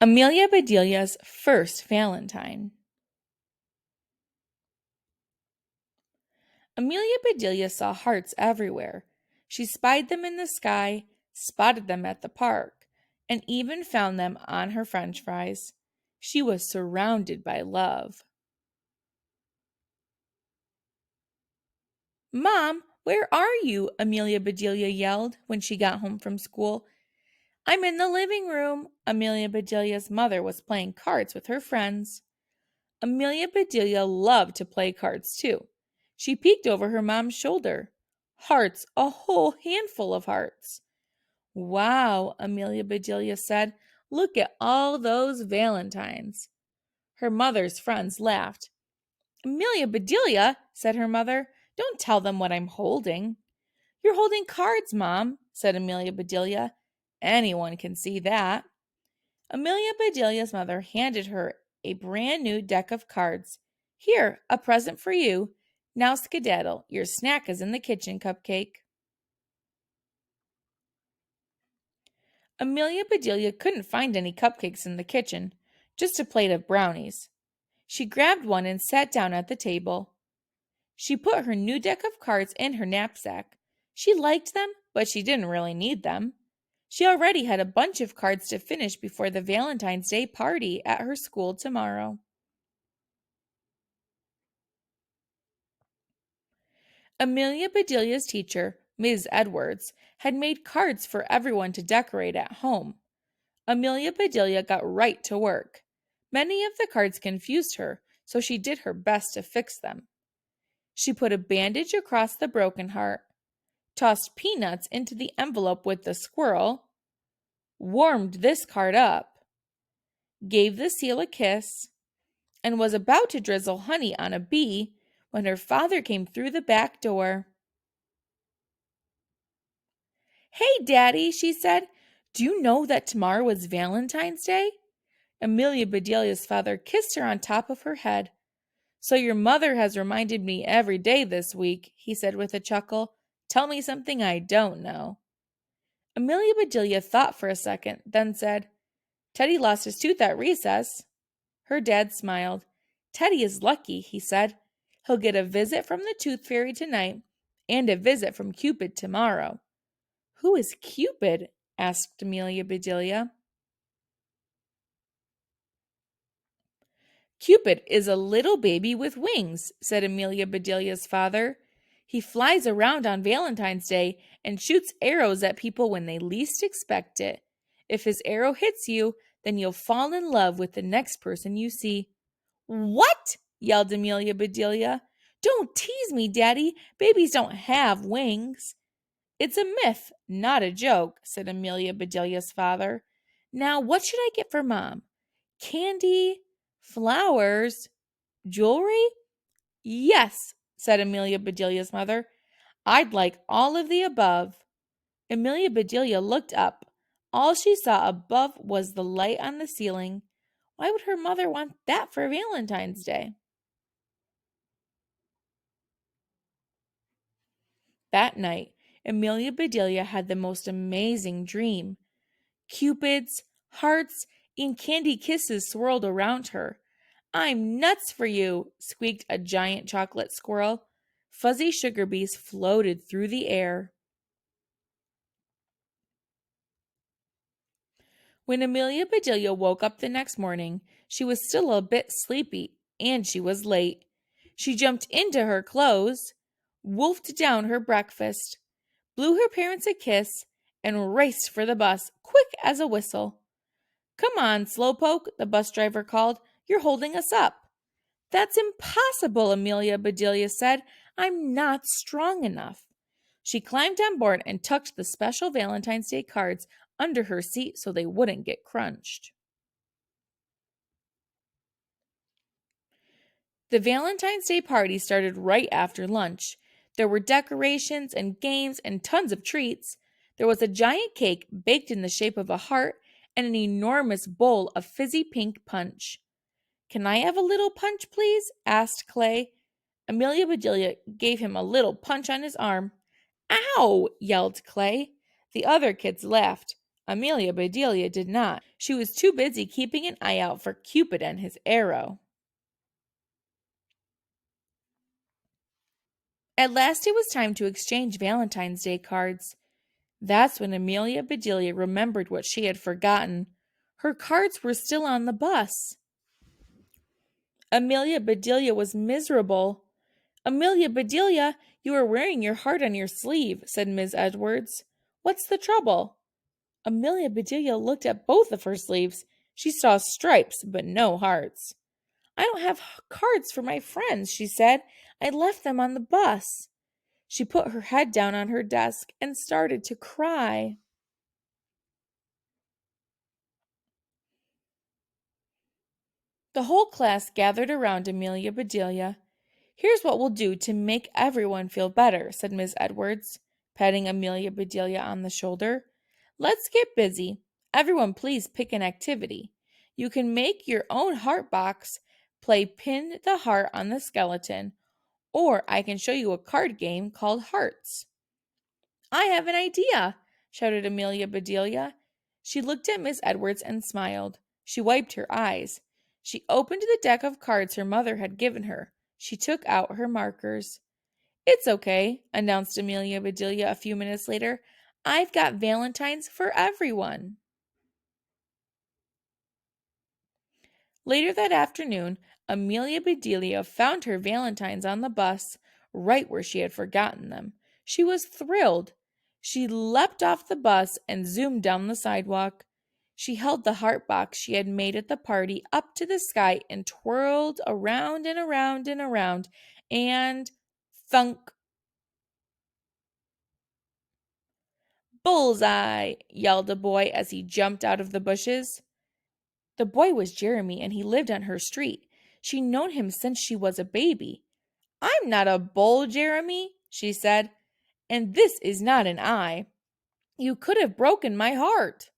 Amelia Bedelia's first Valentine. Amelia Bedelia saw hearts everywhere. She spied them in the sky, spotted them at the park, and even found them on her French fries. She was surrounded by love. "Mom, where are you?" Amelia Bedelia yelled when she got home from school. "I'm in the living room." Amelia Bedelia's mother was playing cards with her friends. Amelia Bedelia loved to play cards too. She peeked over her mom's shoulder. Hearts, a whole handful of hearts. "Wow," Amelia Bedelia said. "Look at all those Valentines." Her mother's friends laughed. "Amelia Bedelia," said her mother, "don't tell them what I'm holding." "You're holding cards, Mom," said Amelia Bedelia. "Anyone can see that." Amelia Bedelia's mother handed her a brand new deck of cards. "Here, a present for you. Now skedaddle. Your snack is in the kitchen, Cupcake." Amelia Bedelia couldn't find any cupcakes in the kitchen, just a plate of brownies. She grabbed one and sat down at the table. She put her new deck of cards in her knapsack. She liked them, but she didn't really need them. She already had a bunch of cards to finish before the Valentine's Day party at her school tomorrow. Amelia Bedelia's teacher, Ms. Edwards, had made cards for everyone to decorate at home. Amelia Bedelia got right to work. Many of the cards confused her, so she did her best to fix them. She put a bandage across the broken heart, tossed peanuts into the envelope with the squirrel, warmed this card up, gave the seal a kiss, and was about to drizzle honey on a bee when her father came through the back door. "Hey, Daddy," she said. "Do you know that tomorrow is Valentine's Day?" Amelia Bedelia's father kissed her on top of her head. "So your mother has reminded me every day this week," he said with a chuckle. "Tell me something I don't know." Amelia Bedelia thought for a second, then said, "Teddy lost his tooth at recess." Her dad smiled. "Teddy is lucky," he said. "He'll get a visit from the Tooth Fairy tonight and a visit from Cupid tomorrow." "Who is Cupid?" asked Amelia Bedelia. "Cupid is a little baby with wings," said Amelia Bedelia's father. "He flies around on Valentine's Day and shoots arrows at people when they least expect it. If his arrow hits you, then you'll fall in love with the next person you see." "What?" yelled Amelia Bedelia. "Don't tease me, Daddy. Babies don't have wings." "It's a myth, not a joke," said Amelia Bedelia's father. "Now, what should I get for Mom? Candy? Flowers? Jewelry?" "Yes," said Amelia Bedelia's mother. "I'd like all of the above." Amelia Bedelia looked up. All she saw above was the light on the ceiling. Why would her mother want that for Valentine's Day? That night, Amelia Bedelia had the most amazing dream. Cupids, hearts, and candy kisses swirled around her. "I'm nuts for you," squeaked a giant chocolate squirrel. Fuzzy sugar bees floated through the air. When Amelia Bedelia woke up the next morning, she was still a bit sleepy, and she was late. She jumped into her clothes, wolfed down her breakfast, blew her parents a kiss, and raced for the bus, quick as a whistle. "Come on, Slowpoke," the bus driver called. "You're holding us up." "That's impossible," Amelia Bedelia said. "I'm not strong enough." She climbed on board and tucked the special Valentine's Day cards under her seat so they wouldn't get crunched. The Valentine's Day party started right after lunch. There were decorations and games and tons of treats. There was a giant cake baked in the shape of a heart and an enormous bowl of fizzy pink punch. "Can I have a little punch, please?" asked Clay. Amelia Bedelia gave him a little punch on his arm. "Ow!" yelled Clay. The other kids laughed. Amelia Bedelia did not. She was too busy keeping an eye out for Cupid and his arrow. At last it was time to exchange Valentine's Day cards. That's when Amelia Bedelia remembered what she had forgotten. Her cards were still on the bus. Amelia Bedelia was miserable. Amelia Bedelia, you are wearing your heart on your sleeve, said Miss Edwards. What's the trouble? Amelia Bedelia looked at both of her sleeves. She saw stripes, but no hearts. I don't have cards for my friends, she said. I left them on the bus. She put her head down on her desk and started to cry. The whole class gathered around Amelia Bedelia. Here's what we'll do to make everyone feel better, said Miss Edwards, patting Amelia Bedelia on the shoulder. Let's get busy. Everyone please pick an activity. You can make your own heart box, play pin the heart on the skeleton, or I can show you a card game called Hearts. I have an idea, shouted Amelia Bedelia. She looked at Miss Edwards and smiled. She wiped her eyes. She opened the deck of cards her mother had given her. She took out her markers. It's okay, announced Amelia Bedelia a few minutes later. I've got Valentines for everyone. Later that afternoon, Amelia Bedelia found her valentines on the bus, right where she had forgotten them. She was thrilled. She leapt off the bus and zoomed down the sidewalk. She held the heart box she had made at the party up to the sky and twirled around and around and around, and thunk! Bullseye! Yelled a boy as he jumped out of the bushes. The boy was Jeremy, and he lived on her street. She'd known him since she was a baby. I'm not a bull, Jeremy, she said, and this is not an eye. You could have broken my heart.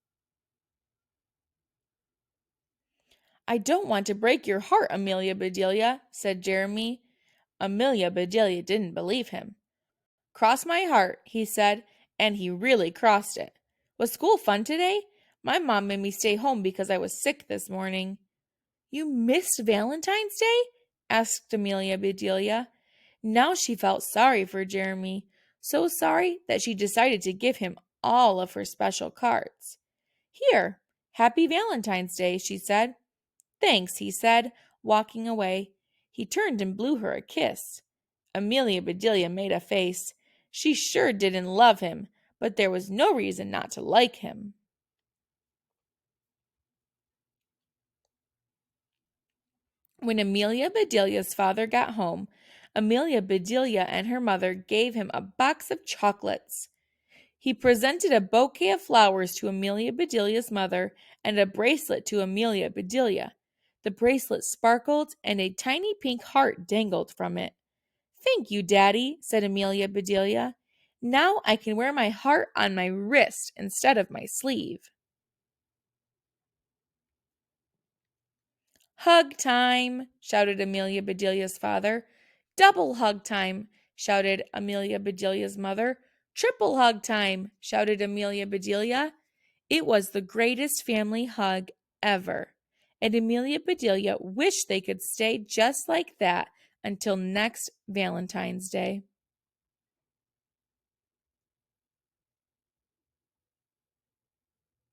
I don't want to break your heart, Amelia Bedelia, said Jeremy. Amelia Bedelia didn't believe him. Cross my heart, he said, and he really crossed it. Was school fun today? My mom made me stay home because I was sick this morning. You missed Valentine's Day? Asked Amelia Bedelia. Now she felt sorry for Jeremy, so sorry that she decided to give him all of her special cards. Here, Happy Valentine's Day, she said. Thanks, he said, walking away. He turned and blew her a kiss. Amelia Bedelia made a face. She sure didn't love him, but there was no reason not to like him. When Amelia Bedelia's father got home, Amelia Bedelia and her mother gave him a box of chocolates. He presented a bouquet of flowers to Amelia Bedelia's mother and a bracelet to Amelia Bedelia. The bracelet sparkled and a tiny pink heart dangled from it. Thank you, Daddy, said Amelia Bedelia. Now I can wear my heart on my wrist instead of my sleeve. Hug time, shouted Amelia Bedelia's father. Double hug time, shouted Amelia Bedelia's mother. Triple hug time, shouted Amelia Bedelia. It was the greatest family hug ever, and Amelia Bedelia wished they could stay just like that until next Valentine's Day.